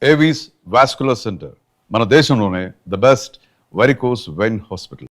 Avis vascular centre మన దేశంలోనే the best varicose vein hospital.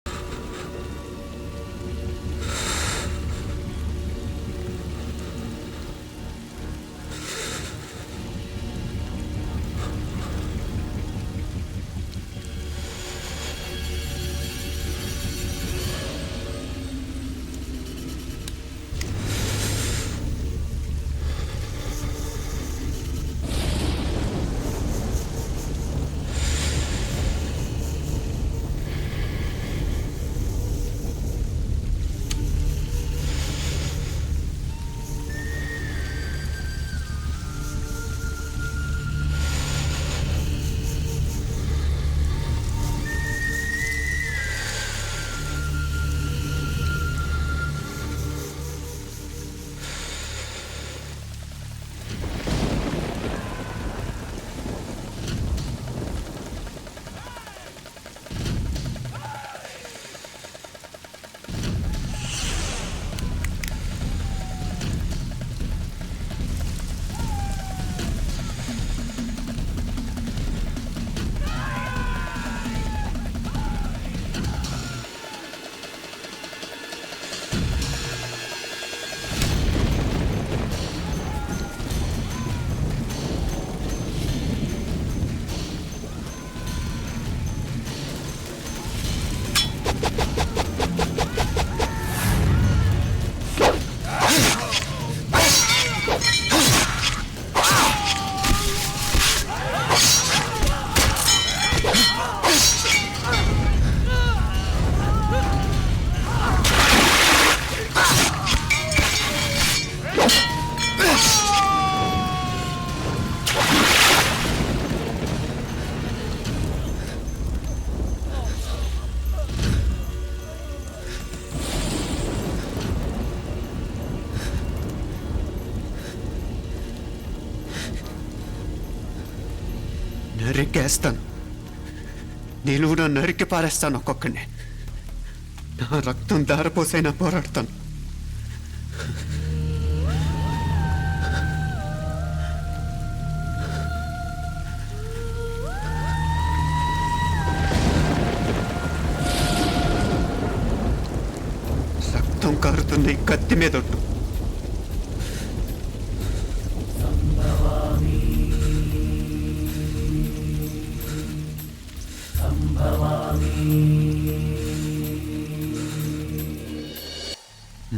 నరికేస్తాను, నిలువున నరికి పారేస్తాను ఒక్కొక్కడిని. నా రక్తం దారపోసైనా పోరాడతాను. రక్తం కారుతున్న ఈ కత్తి మీదొట్టు.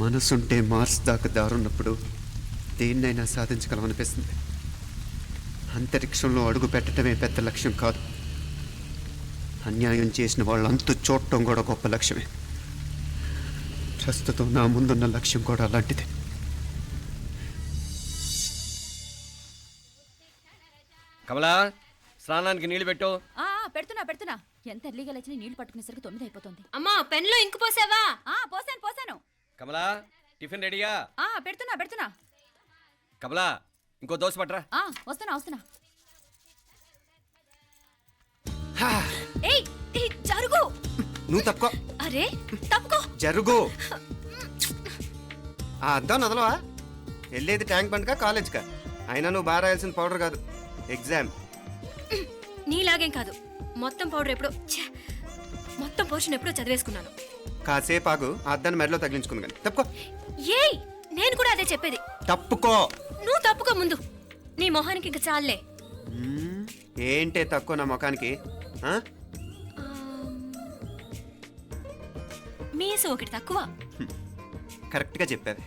మనసుంటే మార్స్ దాకా దారున్నప్పుడు దేన్నైనా సాధించగలమనిపిస్తుంది. అంతరిక్షంలో అడుగు పెట్టడమే పెద్ద లక్ష్యం కాదు, అన్యాయం చేసిన వాళ్ళంతు చూడటం కూడా గొప్ప లక్ష్యమే. ప్రస్తుతం నా ముందున్న లక్ష్యం కూడా అలాంటిదే. కమలా, స్నానానికి నీళ్లు పెట్టు. పెడుతున్నా. ఎంత ఎర్లీగా లేచిన నీళ్లు పట్టుకునేసరికి 9 అయిపోతుంది. అమ్మా, పెన్లో ఇంకు పోసావా? పోసాను. కమలా, టిఫిన్ రెడీయా? పెడుతున్నా. కమలా, ఇంకో దోశ పట్రా. వస్తున్నా. ఏయ్, జరుగు. నువ్వు తప్పుకో. అరే, తప్పుకో. జరుగు. ఆ అద్దం నదలవా? వెళ్ళేది ట్యాంక్ బండ్కా కాలేజ్కా? అయినా నువ్వు బాగా రాయాల్సిన పౌడర్ కాదు, ఎగ్జామ్. నీలాగేం కాదు, మొత్తం పౌడర్ ఎప్పుడో, మొత్తం పోర్షన్ ఎప్పుడో చదివేసుకున్నాను. కాసేపు ఆగు, ఆ అద్దాన్ని మెడలో తగిలించుకుంది కానీ. తప్పుకో. ఏయ్, నేను కూడా అదే చెప్పేది. తప్పుకో. నువ్వు తప్పుకో ముందు. నీ మొహానికి ఇంక చాలే. ఏంటే తక్కువ నా ముఖానికి? మీసు ఒకటి తక్కువ. కరెక్ట్గా చెప్పారు.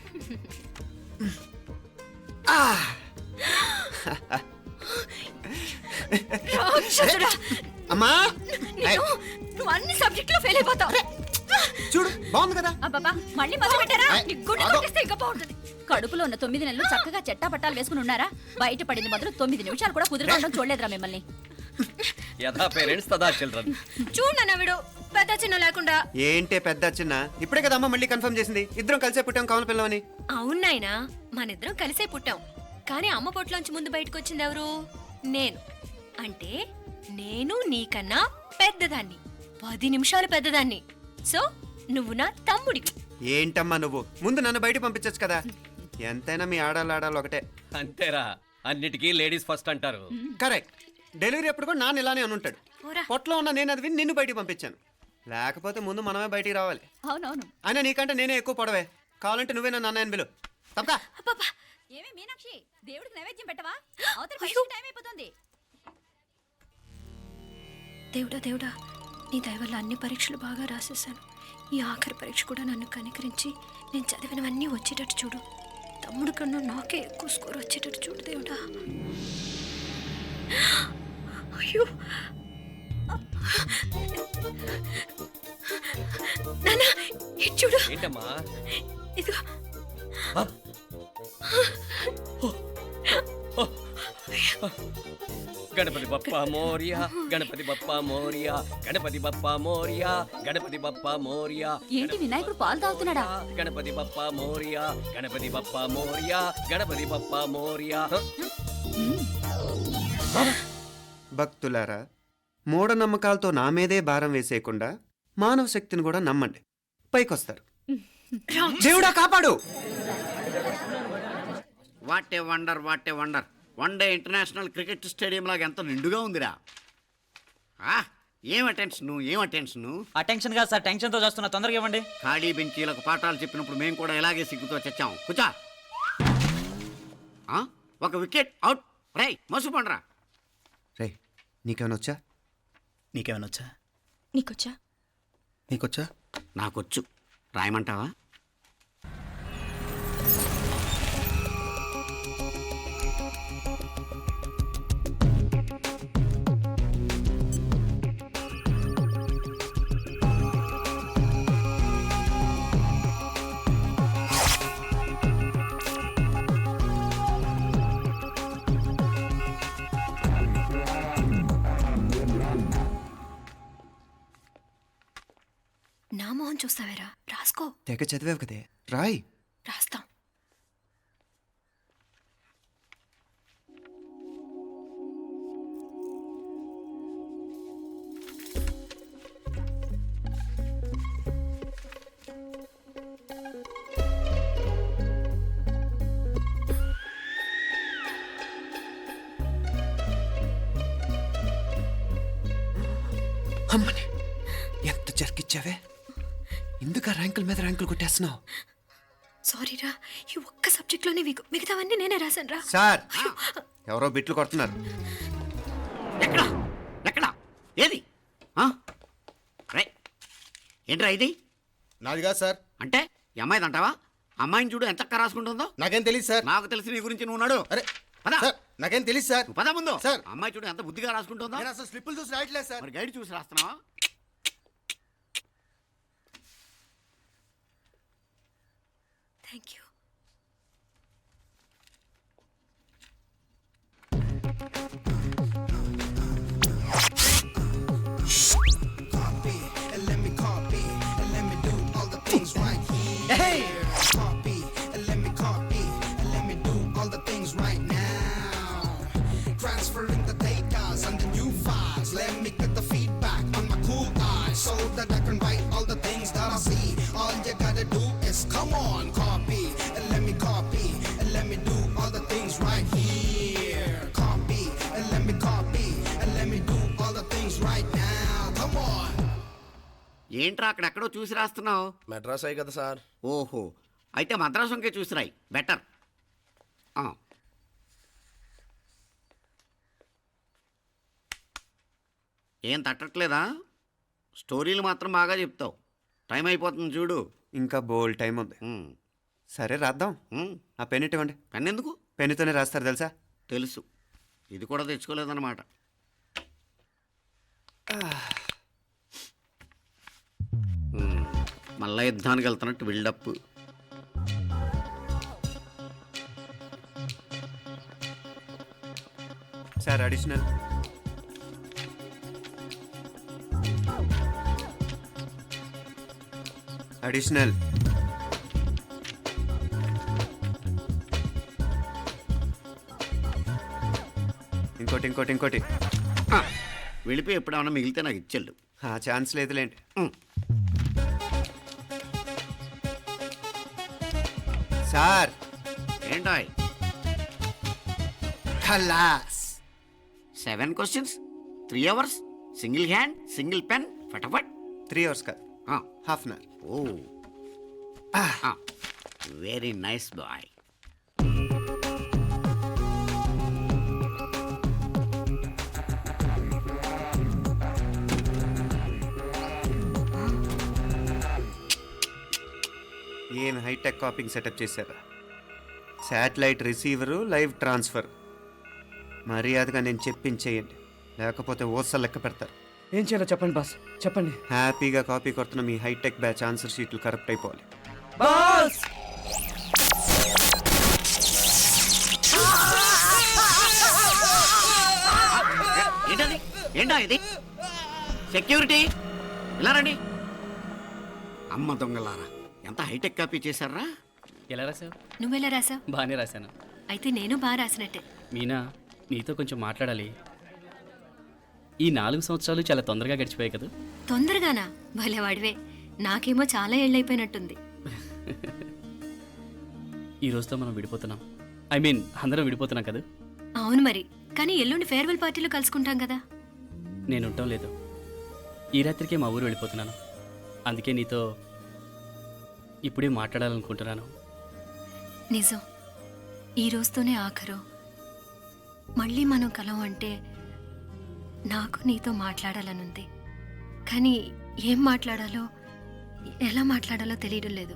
అమ్మా, నువ్వు అన్ని సబ్జెక్టులో ఫెయిల్ అయిపోతావు. చూడు, బాగుంది కదా. అబ్బా, మళ్ళీ మొదలు పెట్టారా? ఇంకా బాగుంటుంది. కడుపులో ఉన్న 9 నెలలు చక్కగా చెట్టా పట్టాలు వేసుకుని ఉన్నారా? బయట పడింది మొదలు 9 నిమిషాలు కూడా కుదురుకోవడం చూడలేదురా మిమ్మల్ని. యథా పేరెంట్స్ తదా చిల్డ్రన్. చూడు నవ్విడు, పెద్ద చిన్న లేకుండా. ఏంటే పెద్ద చిన్న? ఇప్పుడే కదా అమ్మ మళ్ళీ కన్ఫర్మ్ చేసింది, ఇద్దరం కలిసే పుట్టాం కమల పిల్లవని. అవునాయినా, మనిద్దరం కలిసే పుట్టాం. కానీ అమ్మ పొట్లోంచి ముందు బయటకు వచ్చింది ఎవరు? నేను. అంటే నేను నీకన్నా పెద్దదాన్ని, 10 నిమిషాలు పెద్దదాన్ని. సో నువ్వు నా తమ్ముడివి. ఏంటమ్మా నువ్వు? ముందు నన్ను బయట పంపించచ్చు కదా. ఎంతైనా మీ ఆడాలి ఒకటే. అంతేరా, అన్నిటికీ లేడీస్ ఫస్ట్ అంటారు. కరెక్ట్. డెలివరీ అప్పుడు కూడా నాన్న ఇలానే అని ఉంటాడు. పోరా. పొట్టలో ఉన్న నేను అది విని నిన్ను బయటికి పంపించాను. లేకపోతే ముందు మనమే బయటికి రావాలి. అవునవును. అయినా నీకంటే నేనే ఎక్కువ పొడవే. కావాలంటే నువ్వే నన్ను అన్నయ్యను పిలు. తప్పా అబ్బబ్బా, ఏమి మీనాక్షి, దేవుడికి నైవేద్యం పెట్టవా? అవతల పరీక్ష టైం అయిపోతుంది. దేవుడా దేవుడా, నీ దయ వల్ల అన్ని పరీక్షలు బాగా రాసేసాను. ఈ ఆఖరి పరీక్ష కూడా నన్ను కనికరించి నేను చదివినవన్నీ వచ్చేటట్టు చూడు. తమ్ముడు కన్నా నాకే ఎక్కువ స్కోర్ వచ్చేటట్టు చూడు దేవుడా. అయ్యో నాన్న, ఇటు చూడు. ఏంటమ్మా? ఇదిగో. ఆ? గణపతి బప్ప మోరియా, గణపతి బప్ప మోరియా, గణపతి బప్ప మోరియా, గణపతి బప్ప మోరియా. ఏంటి వినాయకుడు పాలు తాగుతున్నాడా? గణపతి బప్ప మోరియా, గణపతి బప్ప మోరియా, గణపతి బప్ప మోరియా. భక్తులారా, మూఢనమ్మకాలతో నా మీదే భారం వేసేయకుండా మానవ శక్తిని కూడా నమ్మండి, పైకొస్తారు. దేవుడా కాపాడు. What a wonder, what a wonder. One day international cricket stadium లాగా ఎంత నిండుగా ఉందిరా. ఏం అటెన్షను, ఏం అటెన్షను. అటెన్షన్ కాదు సార్, టెన్షన్తో చేస్తున్నా, తొందరగా ఇవ్వండి. ఖాళీ బెంచీలకు పాఠాలు చెప్పినప్పుడు మేము కూడా ఇలాగే సిగ్గుతో చచ్చాం. కూర్చో. ఒక వికెట్ అవుట్. రై మసు పండరా. రే, నీకేమైనా వచ్చా? నీకేమైనా వచ్చా? నీకొచ్చా? నీకొచ్చా? నాకొచ్చు. రాయమంటావా? నా మొహం చూస్తావేరా, రాసుకో. తెగ చదివావు కదే, రాయ్. రాస్తాం. అమ్మని ఎంత జరికిచ్చావే. ఎందుకు ర్యాంకుల మీద ర్యాంకులు కొట్టేస్తున్నావు? సారీరా, ఈ ఒక్క సబ్జెక్ట్లోనే మిగతావన్నీ నేనే రాశాను రా. సార్, ఎవరో బిట్లు కొడుతున్నారు. ఎక్కడా ఎక్కడా ఏది? రై ఏంట్రా ఇది? నాది కాదు సార్. అంటే ఈ అమ్మాయిది అంటావా? అమ్మాయిని చూడు ఎంత రాసుకుంటుందో. నాకేం తెలియదు సార్. నాకు తెలిసి నీ గురించి నువ్వు నాడు. అరే పద. సార్, నాకేం తెలియదు సార్. నువ్వు పద ముందు. సార్. అమ్మాయి చూడు ఎంత బుద్ధిగా రాసుకుంటుందో. నేను అసలు స్లిప్పులు చూసి రాయట్లేదు సార్. మరి గైడ్ చూసి రాస్తున్నావా? Thank you. Transferring the data and the new files. Let me get the feedback on my cool eyes so that I can write all the things that I see. All you gotta do is come on, copy, and let me copy, and let me do all the things right here. Copy, and let me copy, and let me do all the things right now. Come on. ఏంట్రా అక్కడెక్కడో చూసి రాస్తున్నావు? మెడ్రాస్ అయ్యి కదా sir. ఓహో, అయితే మద్రాసు వంకే చూసి రాయి, better. ఏం తట్టట్లేదా? స్టోరీలు మాత్రం బాగా చెప్తావు. టైం అయిపోతుంది చూడు. ఇంకా బోల్ టైం ఉంది. సరే రాద్దాం. ఆ పెన్ ఇవ్వండి. పెన్ ఎందుకు? పెన్నుతోనే రాస్తారు తెలుసా? తెలుసు. ఇది కూడా తెచ్చుకోలేదన్నమాట. మళ్ళా యుద్ధానికి వెళ్తున్నట్టు బిల్డప్. Sir additional. అడిషనల్. ఇంకోటి ఇంకోటి ఇంకోటి. వెళ్ళిపోయి ఎప్పుడేమన్నా మిగిలితే నాకు ఇచ్చెళ్ళు. ఆ ఛాన్స్ లేదులేండి. సార్ ఏంటాయ్? ఖలాస్. 7 questions, 3 hours, single hand, single pen, ఫటాఫట్. 3 అవర్స్ కాదు, half an hour. Oh very nice boy. ఏం హైటెక్ కాపింగ్ సెటప్ చేశారా? Satellite receiver, live transfer. మర్యాదగా నేను చెప్పించేయండి, లేకపోతే ఓసలు లెక్క పెడతారు. ఏం చేయాలో చెప్పండి బాస్, చెప్పండి. హ్యాపీగా కాపీ కొడుతున్న మీ హైటెక్ బ్యాచ్ ఆన్సర్ షీట్లు కరెక్ట్ అయిపోవాలి. బాస్ ఏంటది? ఏంటా ఇది? సెక్యూరిటీ ఇలా రండి. అమ్మ దొంగలారా, ఎంత హైటెక్ కాపీ చేశారా? ఎలా రాసావు? నువ్వెలా రాసా? బాగానే రాశాను. అయితే నేను బాగా రాసినట్టే. మీనా, నీతో కొంచెం మాట్లాడాలి. ఈ 4 సంవత్సరాలు చాలా తొందరగా గడిచిపోయాయి కదా. తొందరగానా? భలేవాడివే. నాకేమో చాలా ఏళ్ళైపోయినట్టుంది. ఈ రోజుతో మనం విడిపోతున్నాం. ఐ మీన్ అందరం విడిపోతున్నాం కదా. అవును మరి, కానీ ఎల్లుండి ఫేర్వెల్ పార్టీలో కలుసుకుంటాం కదా. నేను ఉండటం లేదు. ఈ రాత్రికే మా ఊరు వెళ్ళిపోతున్నాను. అందుకే నీతో ఇప్పుడే మాట్లాడాలనుకుంటున్నాను. నిజం, ఈ రోజుతోనే ఆఖరు. మళ్ళీ మనం కలం అంటే నాకు నీతో మాట్లాడాలనుంది. కానీ ఏం మాట్లాడాలో, ఎలా మాట్లాడాలో తెలియడం లేదు.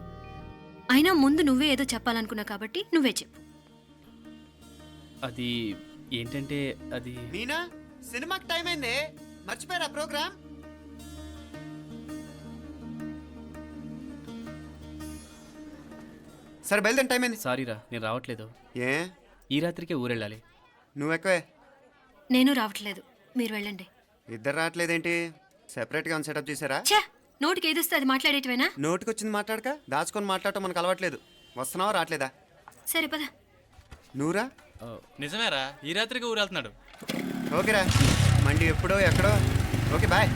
అయినా ముందు నువ్వే ఏదో చెప్పాలనుకున్నా కాబట్టి నువ్వే చెప్పు. అది ఏంటంటే అది మీనా, సినిమాకి టైం అయింది, మర్చిపోయారా ప్రోగ్రామ్? సరే బయలుదేరి, టైం అయింది. సారీరా, నేను రావట్లేదు. ఏ, ఈ రాత్రికే ఊరెళ్ళాలి. నువ్వు ఎక్కువే. నేను రావట్లేదు, మీరు వెళ్ళండి. ఇద్దరు రావట్లేదేంటి? సెపరేట్గా సెటప్ చేశారా? ఛే, నోటికి ఏదొస్తే అది మాట్లాడేటివేనా? నోటికొచ్చింది మాట్లాడక దాచుకొని మాట్లాడటం మనకు అలవాట్లేదు. వస్తున్నావా, రావట్లేదా? సరే పద. నువ్వురా. నిజమేరా, ఈ రాత్రికి ఊరు వెళ్తున్నాడు. ఓకేరా, మండి ఎప్పుడో ఎక్కడో. Okay bye.